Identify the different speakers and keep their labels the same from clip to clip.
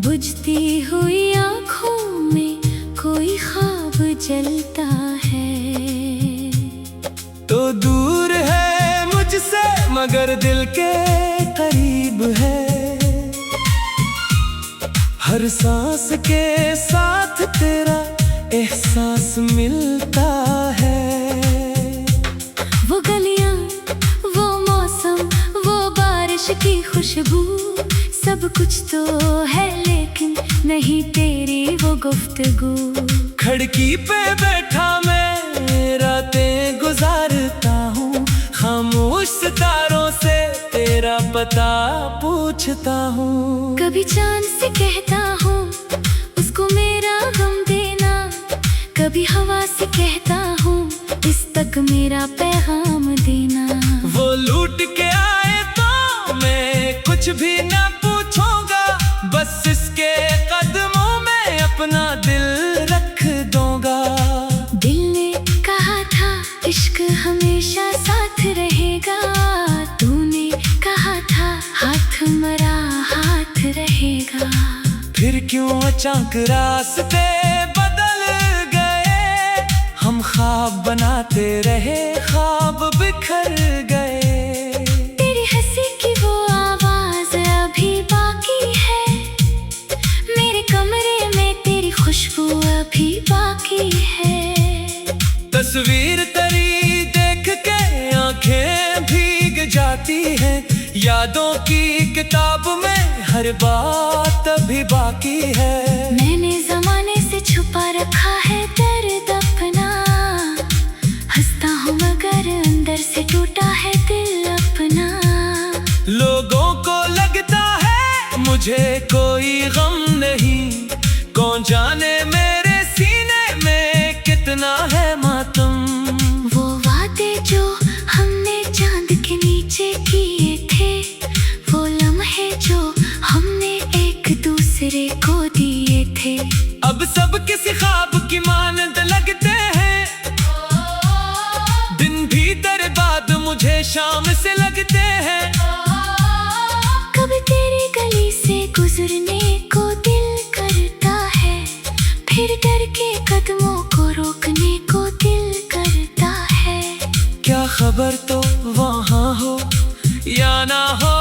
Speaker 1: बुझती हुई आँखों में कोई ख्वाब जलता है।
Speaker 2: तो दूर है मुझसे मगर दिल के करीब है। हर सांस के साथ तेरा एहसास मिलता है।
Speaker 1: वो गलियां, वो मौसम, वो बारिश की खुशबू, सब कुछ तो है लेकिन नहीं तेरी वो गुफ्तगू।
Speaker 2: खिड़की पे बैठा मैं रातें गुजारता हूँ, खामोश सितारों से तेरा पता पूछता हूँ।
Speaker 1: कभी चांद से कहता हूँ उसको मेरा गम देना, कभी हवा से कहता हूँ इस तक मेरा पैगाम देना।
Speaker 2: वो लूट के आए तो मैं कुछ भी ना पूछूंगा, बस इसके कदमों में अपना दिल रख दूंगा।
Speaker 1: दिल ने कहा था इश्क हमेशा साथ रहेगा, तूने कहा था हाथ मरा हाथ रहेगा।
Speaker 2: फिर क्यों अचानक रास्ते बदल गए, हम ख्वाब बनाते रहे ख्वाब बिखर गए।
Speaker 1: तेरी हंसी की वो आवाज अभी बाकी है, मेरे कमरे में तेरी खुशबू अभी बाकी है।
Speaker 2: तस्वीर तेरी देख के आंखें भीग जाती हैं, यादों की किताब में हर बात अभी बाकी है।
Speaker 1: मैंने जमाने से छुपा रखा है दर्द अपना, हंसता हूँ मगर अंदर से टूटा है दिल अपना।
Speaker 2: लोगों को लगता है मुझे कोई गम नहीं, कौन जाने मेरे सीने में कितना है मातम।
Speaker 1: वो वादे जो हमने चांद के नीचे किए थे, वो लम्हे जो हमने एक दूसरे को दिए थे,
Speaker 2: अब सब किसी ख्वाब की मानंद लगते हैं। दिन भी तेरे बाद मुझे शाम से लगते हैं।
Speaker 1: कभी तेरी गली से गुजरने को दिल करता है, फिर डर के कदमों को रोकने को दिल करता है।
Speaker 2: क्या खबर तो वहाँ हो या ना हो,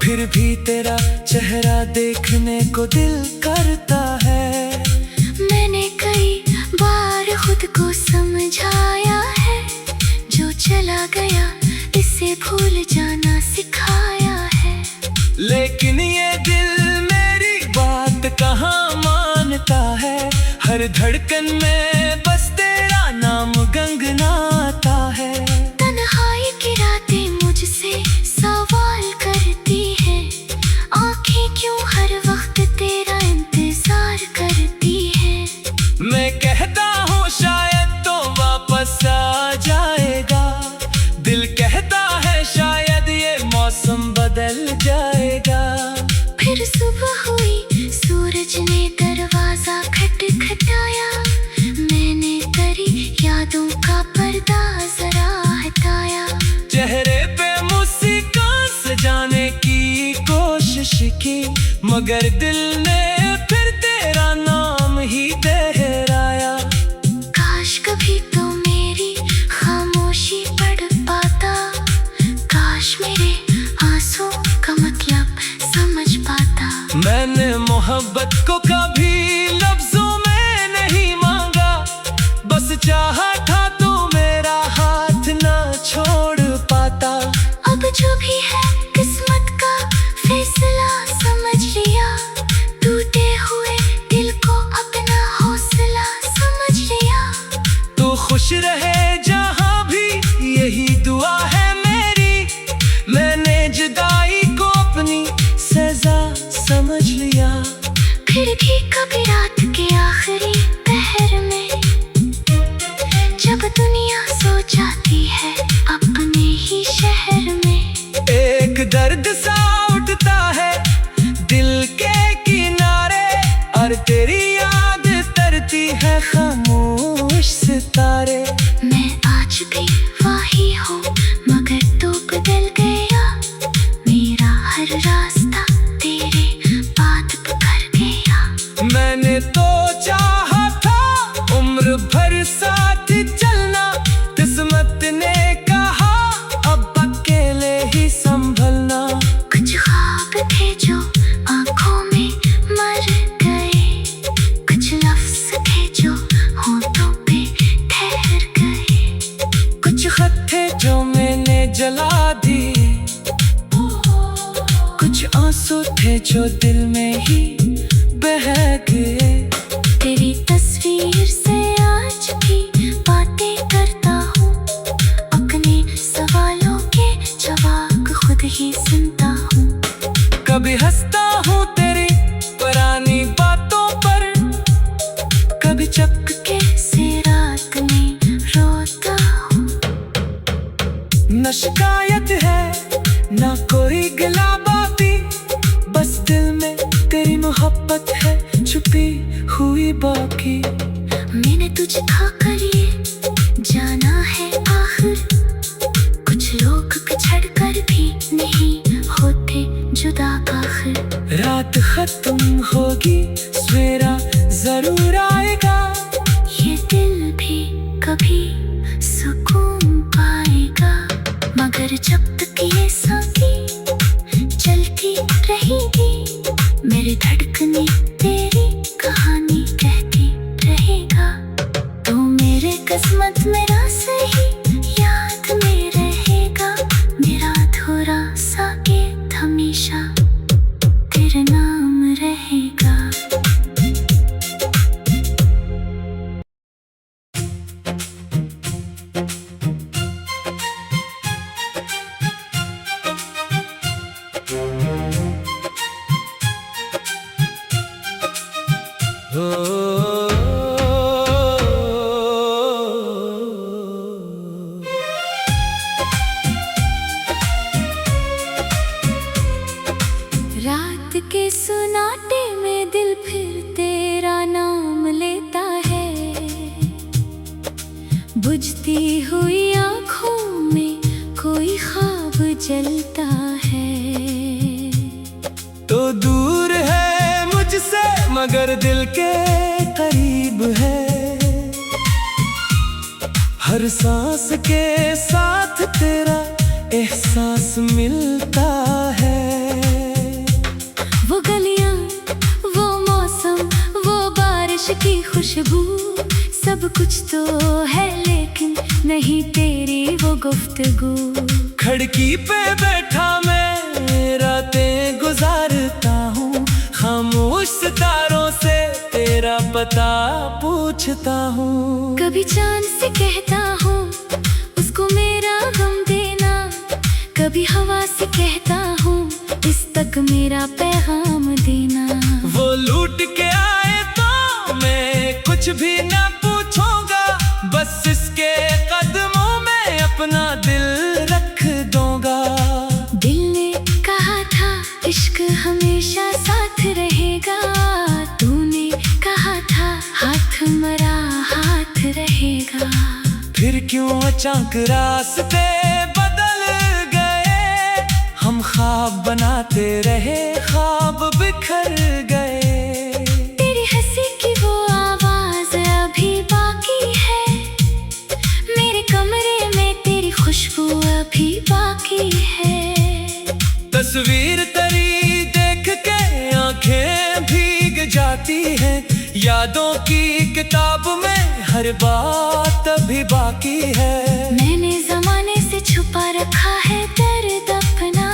Speaker 2: फिर भी तेरा चेहरा देखने को दिल करता है।
Speaker 1: मैंने कई बार खुद को समझाया है, जो चला गया इसे भूल जाना सिखाया है।
Speaker 2: लेकिन ये दिल मेरी बात कहाँ मानता है, हर धड़कन में बस तेरा नाम गंगनाता है।
Speaker 1: तन्हाई की रातें मुझसे सवाल करती है, आंखें क्यों हर वक्त तेरा इंतजार करती है।
Speaker 2: मैं कहता हूँ शायद तो वापस आ जाएगा, दिल कहता है शायद ये मौसम बदल जाएगा।
Speaker 1: फिर सुबह हुई, सूरज ने दरवाजा खटखटाया, मैंने तेरी यादों का पर्दा जरा हटाया।
Speaker 2: चेहरे पे मुस्कान सजाने की कोशिश की, मगर दिल ने फिर तेरा नाम ही दोहराया।
Speaker 1: काश कभी तो मेरी खामोशी पढ़ पाता, काश मेरे आंसू का मतलब समझ पाता।
Speaker 2: मैंने मोहब्बत को कभी लफ्जों में नहीं मांगा, बस चाहा था तू मेरा हाथ ना छोड़ पाता।
Speaker 1: अब जो भी है किस्मत का फैसला समझ लिया, टूटे हुए दिल को अपना हौसला समझ लिया।
Speaker 2: तू खुश रहे जहाँ भी यही दुआ है मेरी, मैंने जुदाई को अपनी सजा समझ लिया।
Speaker 1: फिर भी कभी रात के आखिरी पहर में, जब दुनिया सो जाती है अपने ही शहर में,
Speaker 2: एक दर्द सा उठता है दिल के किनारे, और तेरी याद तरती है खामोश सितारे।
Speaker 1: मैं आज भी वही हूँ मगर तू बदल गया, मेरा हर रास्ता तेरे बात
Speaker 2: मैंने तो चाहा था उम्र भर साथ चलना, किस्मत ने कहा अब अकेले ही संभलना।
Speaker 1: कुछ ख्वाब थे जो आंखों में मर गए, कुछ लफ्ज थे जो होठों पे ठहर गए,
Speaker 2: कुछ खत थे जो मैंने जला दिए, कुछ आंसू थे जो दिल में ही बह गए।
Speaker 1: तेरी तस्वीर से आज भी बातें करता हूँ, अपने सवालों के जवाब खुद ही सुनता हूँ।
Speaker 2: कभी हंसता हूँ तेरी पुरानी बातों पर, कभी
Speaker 1: चुपके से रात में रोता हूँ।
Speaker 2: न शिकायत है न कोई गिला बाती, बस दिल में तेरी मोहब्बत है छुपी हुई बाकी।
Speaker 1: मैंने तुझे खाकर ये जाना है आखिर, कुछ लोग बिछड़ कर भी नहीं होते जुदा आखिर।
Speaker 2: रात खत्म होगी सवेरा जरूर आएगा,
Speaker 1: ये दिल भी कभी सुकून पाएगा, मगर जब तक ये सांसें चलती रहेगी, मेरी धड़कने तेरी कहानी कहती रहेगा। तू मेरे किस्मत मेरा सही याद में रहेगा, मेरा अधूरा सा गीत हमेशा तेरे नाम रहेगा। रात के सुनाटे में दिल फिर तेरा नाम लेता है, बुझती हुई आँखों में कोई ख्वाब जलता है।
Speaker 2: तो दूर है मुझसे मगर दिल के करीब है, हर सांस के साथ तेरा एहसास मिलता है।
Speaker 1: वो गलियां, वो मौसम, वो बारिश की खुशबू, सब कुछ तो है लेकिन नहीं तेरी वो गुफ्तगू।
Speaker 2: खिड़की पे बैठा मैं रातें गुजारता हूँ, खामोश सितारों से तेरा पता पूछता हूँ।
Speaker 1: कभी चांद से कहता हूँ उसको मेरा गम देना, कभी हवा से कहता हूँ इस तक मेरा पैगाम देना।
Speaker 2: वो लूट के आए तो मैं कुछ भी ना पूछूंगा, बस इसके कदमों में अपना दिल रख दूंगा।
Speaker 1: दिल ने कहा था इश्क हमेशा साथ रहेगा, तूने कहा था हाथ मरा हाथ रहेगा।
Speaker 2: फिर क्यों अचानक रास्ते बदल गए, हम ख्वाब बनाते रहे ख्वाब बिखर गए।
Speaker 1: तेरी हंसी की वो आवाज अभी बाकी है, मेरे कमरे में तेरी खुशबू अभी बाकी है।
Speaker 2: तस्वीर तेरी देख के आंखें भीग जाती हैं, यादों की किताब में हर बात अभी बाकी है।
Speaker 1: मैंने जमाने से छुपा रखा है दर्द अपना,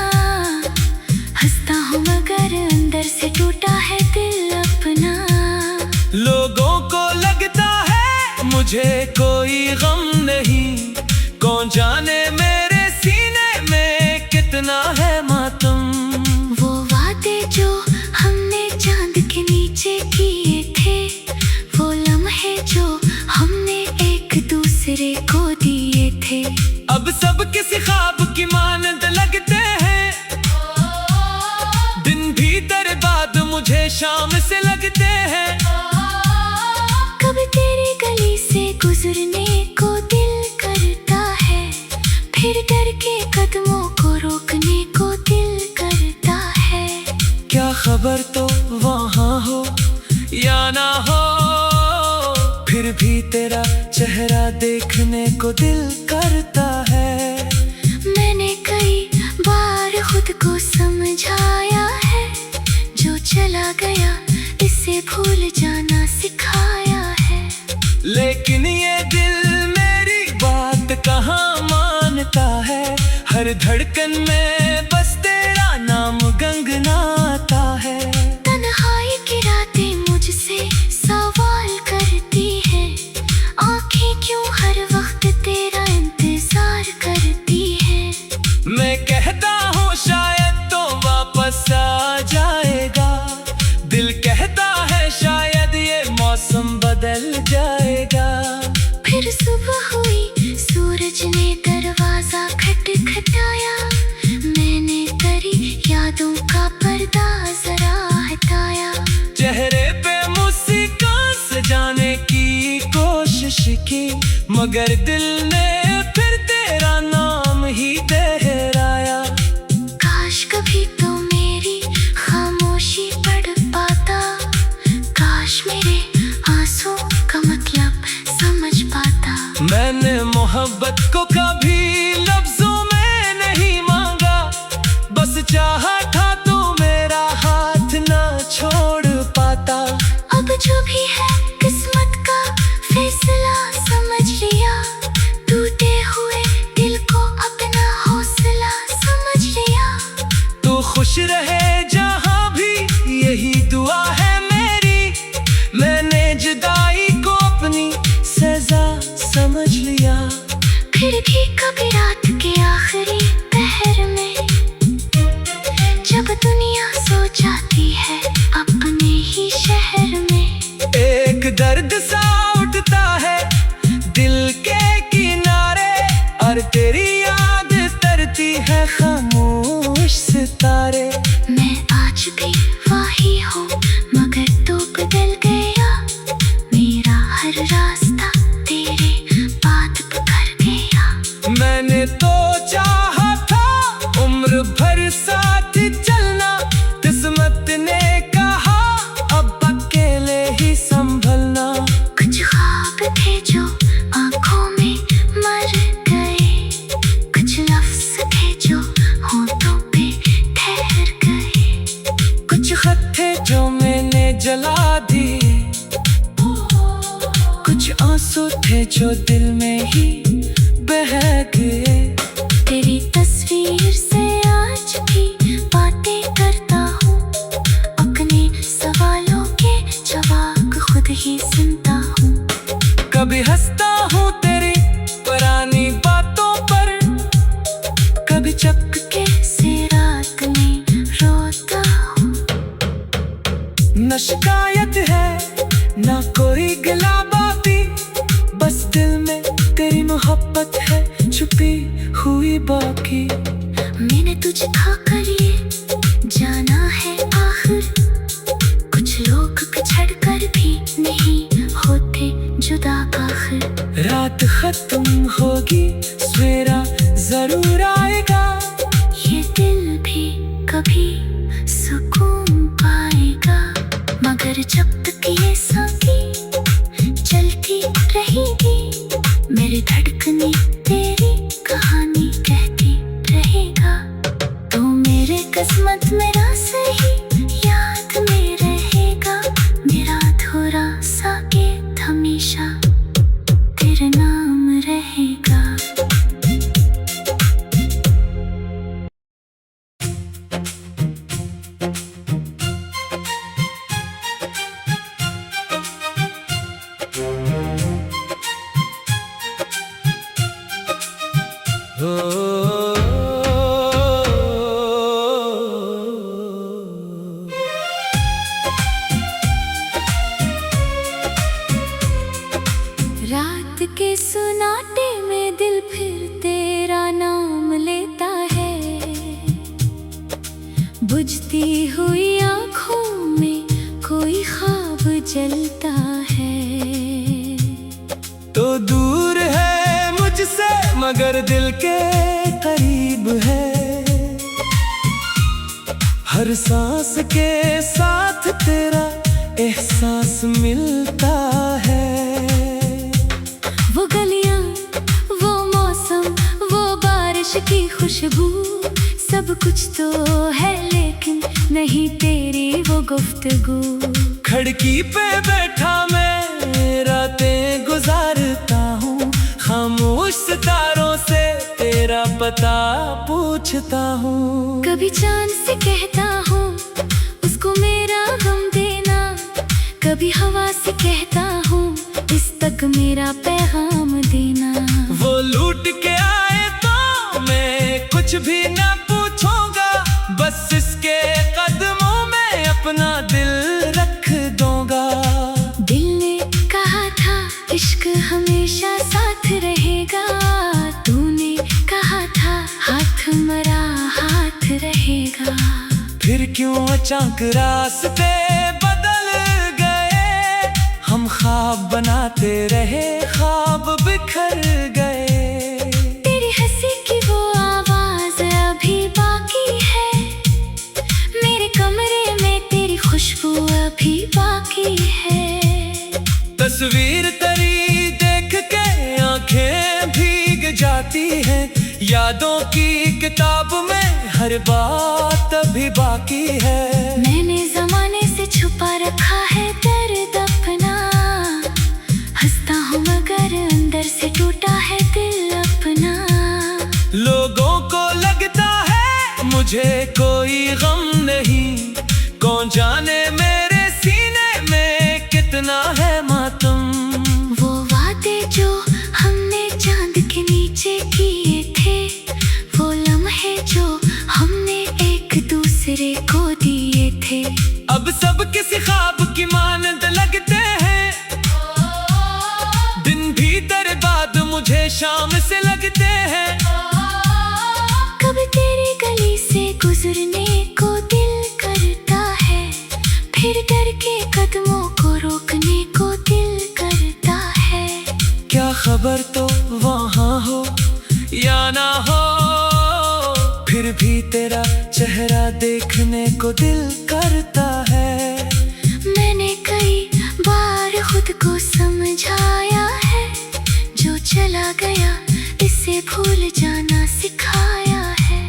Speaker 1: हंसता हूँ मगर अंदर से टूटा है दिल अपना।
Speaker 2: लोगों को लगता है मुझे कोई गम नहीं, कौन जाने मेरे सीने में कितना है मातम।
Speaker 1: वो वादे जो हमने चांद के नीचे किए थे, वो लम्हे जो हमने एक दूसरे को दिए थे,
Speaker 2: अब सब किसी ख्वाब की मानंद लगते हैं। दिन भी तेरे बाद मुझे शाम से लगते हैं।
Speaker 1: कभी तेरी गली से गुजरने को दिल करता है, फिर डर के कदमों को रोकने को दिल करता है।
Speaker 2: क्या खबर तो वहाँ हो या ना फिर भी तेरा चेहरा देखने को दिल करता है।
Speaker 1: मैंने कई बार खुद को समझाया है, जो चला गया इसे भूल जाना सिखाया है।
Speaker 2: लेकिन ये दिल मेरी बात कहाँ मानता है, हर धड़कन में बस तेरा नाम गंगनाता है।
Speaker 1: तन्हाई की रातें मुझसे सवाल करती है, आंखें क्यों हर वक्त तेरा इंतजार करती है।
Speaker 2: मैं कहता हूँ शायद तो वापस आ जाएगा, दिल कहता है शायद ये मौसम बदल जाएगा।
Speaker 1: फिर सुबह हुई, सूरज ने दरवाजा खटखटाया, मैंने करी यादों का पर्दा जरा हटाया।
Speaker 2: चेहरे पे मुस्कान सजाने की कोशिश की, मगर दिल ने फिर तेरा नाम ही दोहराया।
Speaker 1: काश कभी तो मेरी खामोशी पढ़ पाता, काश मेरे आंसू का मतलब समझ पाता।
Speaker 2: मैंने मोहब्बत को कभी लफ्जों में नहीं मांगा, बस चाहा था तू मेरा हाथ ना छोड़ पाता।
Speaker 1: अब जो भी है किस्मत का फैसला समझ लिया, टूटे हुए दिल को अपना हौसला समझ लिया।
Speaker 2: तू खुश रहे जहाँ भी यही दुआ है मेरी, मैंने जुदाई को अपनी सजा समझ लिया।
Speaker 1: फिर भी कभी रात के आखिरी पहर में, जब दुनिया सो जाती है अपने ही शहर में,
Speaker 2: एक दर्द सा उठता है दिल के किनारे, और तेरी याद तरती है खामोश सितारे।
Speaker 1: मैं आज भी वही हूँ मगर तू बदल गया, मेरा हर रास्ता तेरे बात कर गया।
Speaker 2: मैंने तो चाहा था उम्र भर साथ चलना, किस्मत ने कहा अब अकेले ही संभलना।
Speaker 1: कुछ ख्वाब थे जो आंखों में मर गए, कुछ लफ्ज थे जो होठों पे ठहर गए,
Speaker 2: कुछ खत थे जो मैंने जला दिए, कुछ आंसू थे जो दिल में ही बह गए।
Speaker 1: तेरी तस्वीर से आज भी बातें करता हूँ, अपने सवालों के जवाब खुद ही सुनता हूँ।
Speaker 2: कभी हंसता हूँ तेरी पुरानी बातों पर, कभी चपके
Speaker 1: से रात में रोता हूँ।
Speaker 2: न शिकायत है न कोई गिला बाती, बस दिल में तेरी मोहब्बत है छुपी हुई बाकी।
Speaker 1: मैंने तुझे खाकर ये जाना है आखिर, कुछ लोग बिछड़ कर भी नहीं होते जुदा आखिर।
Speaker 2: रात खत्म होगी सवेरा जरूर आएगा,
Speaker 1: ये दिल भी कभी सुकून पाएगा, मगर जब तक ये सांसें चलती रहेगी, मेरी धड़कने तेरी कहानी कहती रहेगा। तू मेरे किस्मत मेरा सही याद में रहेगा, मेरा अधूरा सा गीत हमेशा तेरे नाम रहेगा। रात के सुनाटे में दिल फिर तेरा नाम लेता है, बुझती हुई आँखों में कोई ख्वाब जलता है।
Speaker 2: तो दूर है मुझसे मगर दिल के करीब है, हर सांस के साथ तेरा एहसास मिलता है।
Speaker 1: होश की खुशबू, सब कुछ तो है लेकिन नहीं तेरी वो गुफ्तगू।
Speaker 2: खिड़की पे बैठा मैं रातें गुजारता हूँ, खामोश सितारों से तेरा पता पूछता हूँ।
Speaker 1: कभी चांद से कहता हूँ उसको मेरा गम देना, कभी हवा से कहता हूँ इस तक मेरा पैगाम देना।
Speaker 2: वो लूट के आए तो मैं कुछ भी ना पूछूंगा, बस इसके कदमों में अपना दिल रख दूंगा।
Speaker 1: दिल ने कहा था इश्क हमेशा साथ रहेगा, तूने कहा था हाथ मरा हाथ रहेगा।
Speaker 2: फिर क्यों अचानक रास्ते बदल गए, हम ख्वाब बनाते रहे ख्वाब बिखर गए।
Speaker 1: तेरी हंसी की वो आवाज अभी बाकी है, मेरे कमरे में तेरी खुशबू अभी बाकी है।
Speaker 2: तस्वीर तेरी देख के आंखें भीग जाती हैं, यादों की किताब में हर बात अभी बाकी है।
Speaker 1: मैंने जमाने से छुपा रखा है दर्द अपना, हंसता हूँ मगर अंदर से टूटा है दिल अपना।
Speaker 2: लोगों को लगता है मुझे कोई गम नहीं, कौन जाने मेरे सीने में कितना है मातम।
Speaker 1: वो वादे जो हमने चांद के नीचे किए थे, वो लम्हे जो हमने एक दूसरे को दिए थे,
Speaker 2: अब सब किसी ख्वाब की मानंद लगते हैं। दिन भीतर बाद मुझे शाम से लगते हैं।
Speaker 1: कभी तेरी गली से गुजरने को दिल करता है, फिर डर के कदमों को रोकने को दिल करता है।
Speaker 2: क्या खबर तो वहाँ हो या ना हो, फिर भी तेरा चेहरा देखने को दिल करता है।
Speaker 1: मैंने कई बार खुद को समझाया है, जो चला गया इसे भूल जाना सिखाया है।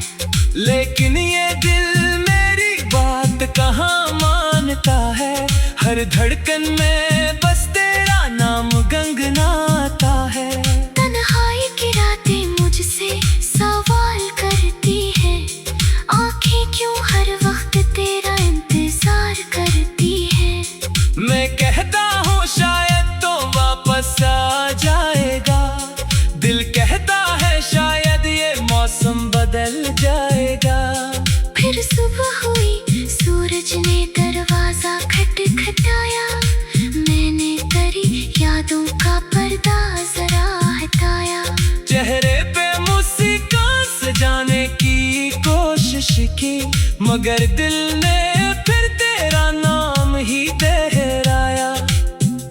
Speaker 2: लेकिन ये दिल मेरी बात कहाँ मानता है, हर धड़कन में बस तेरा नाम गंगनाता है।
Speaker 1: तन्हाई की रातें मुझसे सवाल करती है, आंखें क्यों हर वक्त तेरा इंतजार करती है।
Speaker 2: मैं कहता हूँ शायद तो वापस आ जाएगा, दिल कहता है शायद ये मौसम बदल जाएगा।
Speaker 1: फिर सुबह हुई, सूरज ने दरवाजा खटखटाया, मैंने करी यादों का पर्दा जरा हटाया।
Speaker 2: चेहरे पे मुस्कान सजाने की कोशिश की, मगर दिल ने फिर तेरा नाम ही दोहराया।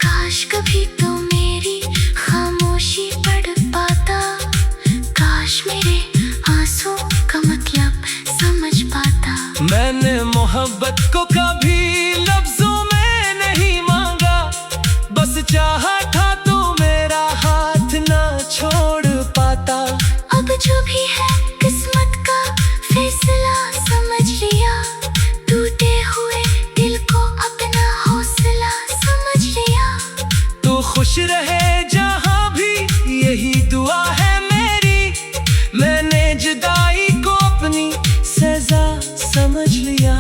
Speaker 1: काश कभी तो मेरी खामोशी पढ़ पाता, काश मेरे आंसू का मतलब समझ पाता।
Speaker 2: मैंने मोहब्बत को कभी लफ्जों में नहीं मांगा, बस चाहा था तू मेरा हाथ ना छोड़ पाता।
Speaker 1: अब जो भी है किस्मत का फैसला समझ लिया, टूटे हुए दिल को अपना हौसला समझ लिया।
Speaker 2: तू खुश रहे जहाँ भी यही दुआ है मेरी, मैंने जुदाई को अपनी सजा समझ लिया।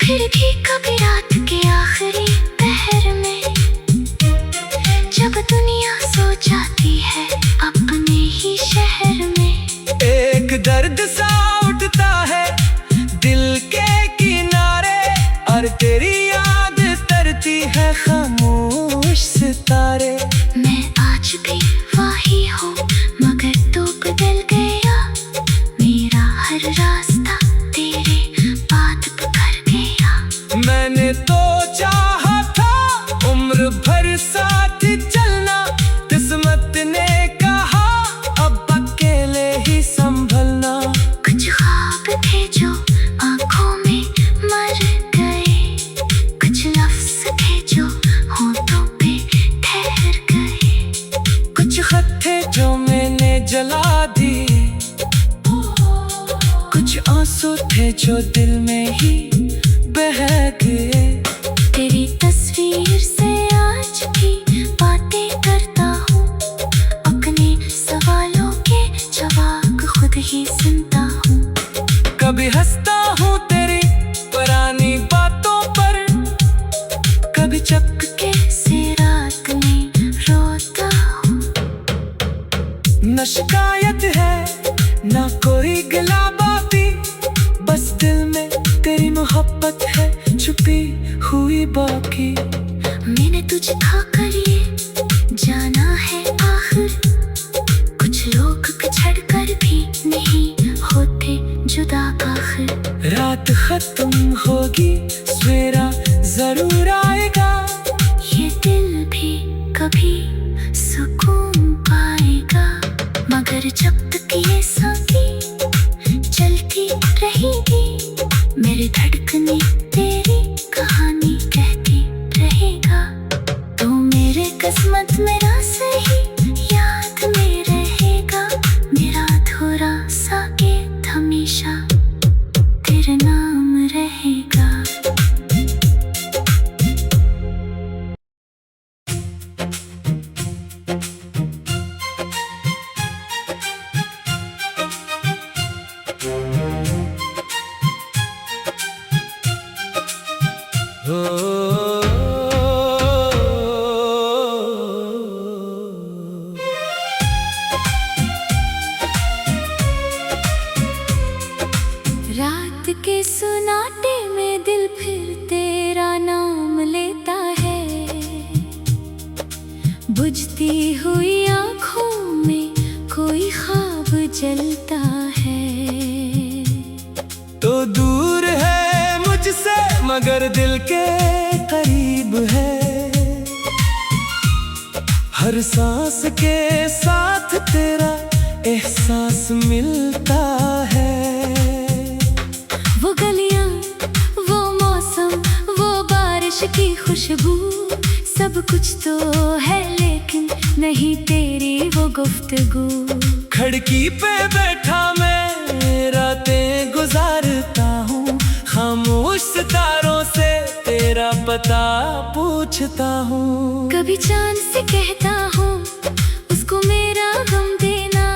Speaker 1: फिर भी कभी रात के आखिरी पहर में, जब दुनिया सो जाती है अपने ही शहर में,
Speaker 2: एक दर्द सा उठता है दिल के किनारे, और तेरी याद तरती है खामोश सितारे।
Speaker 1: मैं आज भी वही हूँ मगर तू बदल गया, मेरा हर रास्ता तेरे बात कर गया।
Speaker 2: मैंने तो चाहा था उम्र भर साथ चलना, किस्मत ने कहा अब अकेले ही संभलना।
Speaker 1: कुछ ख्वाब थे जो आंखों में मर गए, कुछ लफ्ज थे जो होठों पे ठहर गए,
Speaker 2: कुछ खत थे जो मैंने जला दिए, जो दिल में ही बह गए।
Speaker 1: तेरी तस्वीर से आज भी बातें करता हूँ, अपने सवालों के जवाब खुद ही सुनता हूँ।
Speaker 2: कभी हंसता हूँ तेरी पुरानी बातों पर, कभी
Speaker 1: चुपके से रात में रोता हूँ।
Speaker 2: न शिकायत है न कोई गिला बाती, बस दिल में तेरी मोहब्बत है छुपी हुई बाकी।
Speaker 1: मैंने तुझे खाकर ये जाना है आखिर, कुछ लोग बिछड़ कर भी नहीं होते जुदा आखिर।
Speaker 2: रात खत्म होगी सवेरा जरूर आएगा,
Speaker 1: ये दिल भी कभी सुकून पाएगा। मगर जब तक ये सांसें चलती रहेगी, मेरी धड़कने तेरी कहानी कहती रहेगा। तू मेरे किस्मत मेरा सही याद में रहेगा, मेरा अधूरा सा गीत हमेशा तेरा नाम रहेगा। रात के सुनाटे में दिल फिर तेरा नाम लेता है, बुझती हुई आँखों में कोई ख्वाब जलता है।
Speaker 2: तो दूर है मुझसे मगर दिल के करीब है, हर सांस के साथ तेरा एहसास मिलता है।
Speaker 1: वो गलियां, वो मौसम, वो बारिश की खुशबू, सब कुछ तो है लेकिन नहीं तेरी वो गुफ्तगू।
Speaker 2: खिड़की पे बैठा मैं रातें गुजारता हूँ, खामोश सितारों से तेरा पता पूछता हूँ।
Speaker 1: कभी चांद से कहता हूँ उसको मेरा गम देना,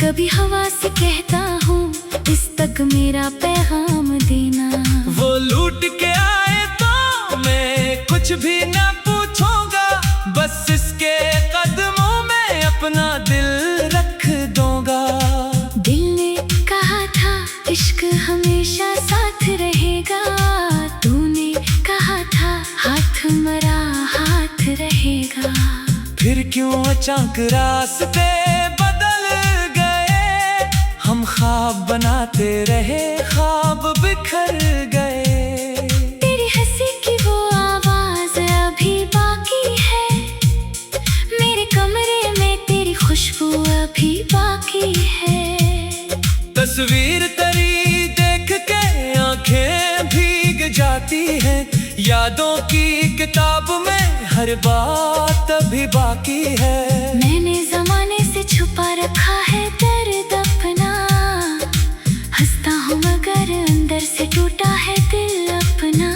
Speaker 1: कभी हवा से कहता हूँ इस तक मेरा पैगाम देना।
Speaker 2: वो लूट के आए तो मैं कुछ भी ना पूछूंगा, बस इसके कदमों में अपना दिल रख दूंगा।
Speaker 1: दिल ने कहा था इश्क हमेशा साथ रहेगा, तूने कहा था हाथ मरा हाथ रहेगा।
Speaker 2: फिर क्यों अचानक रास्ते बदल गए, हम ख्वाब बनाते रहे ख्वाब बिखर गए।
Speaker 1: तेरी हंसी की वो आवाज अभी बाकी है, मेरे कमरे में तेरी खुशबू अभी बाकी है।
Speaker 2: तस्वीर तेरी देख के आंखें भीग जाती हैं, यादों की किताब में हर बात अभी बाकी है।
Speaker 1: मैंने जमाने से छुपा रखा है दर्द अपना, हंसता हूँ मगर अंदर से टूटा है दिल अपना।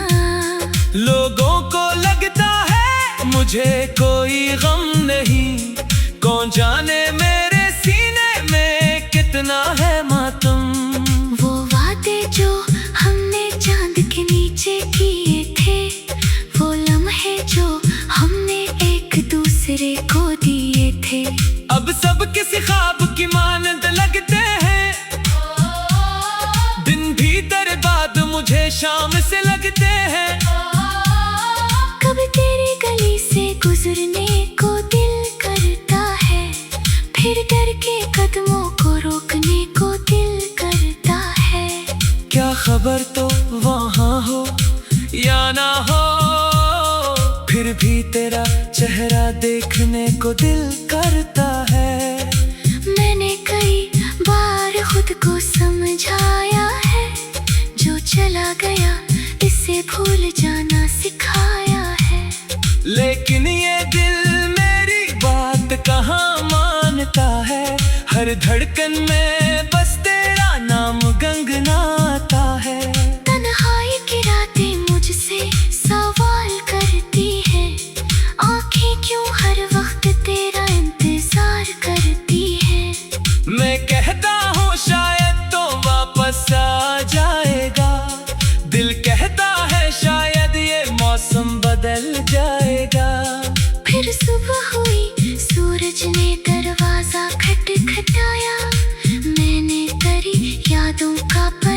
Speaker 2: लोगों को लगता है मुझे कोई गम नहीं, कौन जाने मेरे सीने में कितना है मातम।
Speaker 1: वो वादे जो हमने चांद के नीचे किए थे, वो लम्हे जो हमने एक दूसरे को दिए थे,
Speaker 2: अब सब किसी ख्वाब की मानंद लगते हैं। दिन भी तेरे बाद मुझे शाम से लगते हैं।
Speaker 1: कभी तेरी गली से गुजरने को दिल करता है, फिर डर के कदमों को रोकने को दिल करता है।
Speaker 2: क्या खबर तो वहाँ हो या ना हो, फिर भी तेरा चेहरा देखने को दिल करता है।
Speaker 1: मैंने कई बार खुद को समझाया है, जो चला गया इसे भूल जाना सिखाया है।
Speaker 2: लेकिन ये दिल मेरी बात कहाँ मानता है, हर धड़कन में बस तेरा नाम गंगनाता है।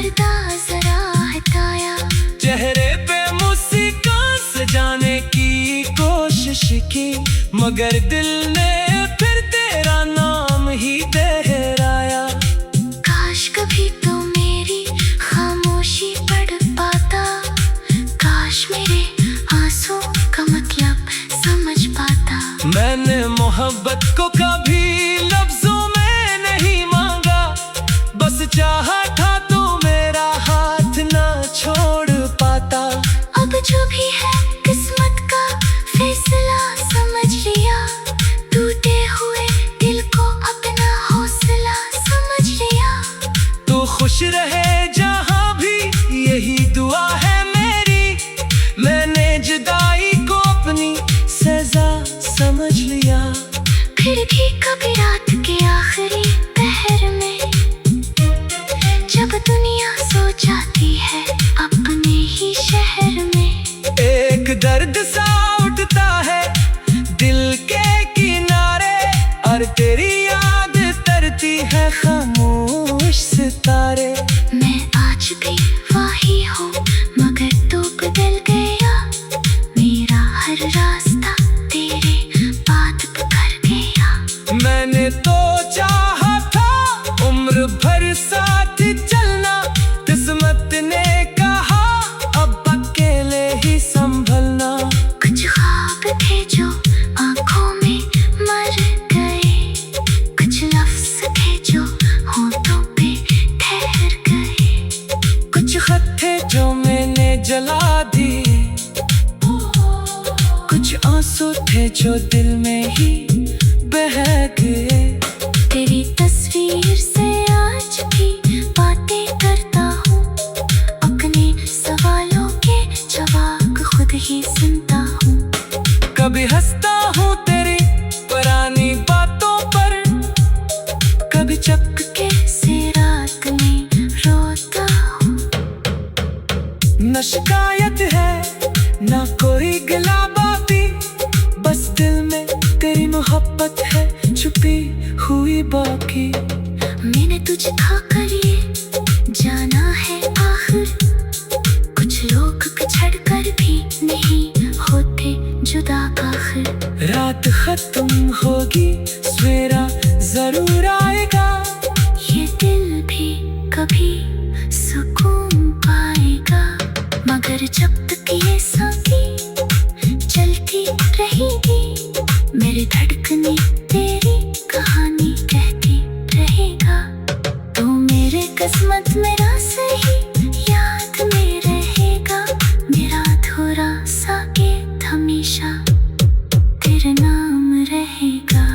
Speaker 1: पर्दा जरा हटाया,
Speaker 2: चेहरे पे मुस्कान सजाने की कोशिश की, मगर दिल ने फिर तेरा नाम ही दोहराया।
Speaker 1: काश कभी तो मेरी खामोशी पढ़ पाता, काश मेरे आंसू का मतलब समझ पाता।
Speaker 2: मैंने मोहब्बत को कभी लफ्जों में नहीं मांगा, बस चाहा था तो मेरा हाथ ना छोड़ पाता।
Speaker 1: अब जो भी है किस्मत का फैसला समझ लिया, टूटे हुए दिल को अपना हौसला समझ लिया।
Speaker 2: तू खुश रहे जहाँ भी यही दुआ है मेरी, मैंने जुदाई को अपनी सजा समझ लिया।
Speaker 1: फिर भी कभी रात के आखिरी पहर में, जब दुनिया सो जाती है अपने ही शहर में,
Speaker 2: एक दर्द सा उठता है दिल के किनारे, और तेरी याद तरती है खामोश सितारे।
Speaker 1: मैं आज भी वही हूँ मगर तू बदल गया, मेरा हर रास्ता तेरे बात पे कर गया।
Speaker 2: मैंने तो चाहा था उम्र भर साथ चलना, किस्मत ने कहा अब अकेले ही संभलना।
Speaker 1: कुछ ख्वाब थे जो आंखों में मर गए, कुछ लफ्ज थे जो होठों पे ठहर गए,
Speaker 2: कुछ खत थे जो मैंने जला दिए, कुछ आंसू थे जो दिल में ही बह गए।
Speaker 1: तेरी तस्वीर से आज भी बातें करता हूँ, अपने सवालों के जवाब खुद ही सुनता हूँ।
Speaker 2: कभी हंसता हूँ तेरी पुरानी बातों पर, कभी
Speaker 1: चुपके से रात में रोता हूँ।
Speaker 2: न शिकायत है न कोई गिला बाती, बस दिल में तेरी मोहब्बत है छुपी हुई बाकी।
Speaker 1: मैंने तुझे खाकर ये जाना है आखिर, कुछ लोग बिछड़ कर भी नहीं होते जुदा आखिर।
Speaker 2: रात खत्म होगी सवेरा जरूर आएगा,
Speaker 1: ये दिल भी कभी सुकून पाएगा, मगर जब तक ये सांसें चलती रहेगी, मेरी धड़कने तेरी कहानी कहती रहेगा। तू मेरे किस्मत में सही याद में रहेगा, मेरा अधूरा सा गीत हमेशा तेरे नाम रहेगा।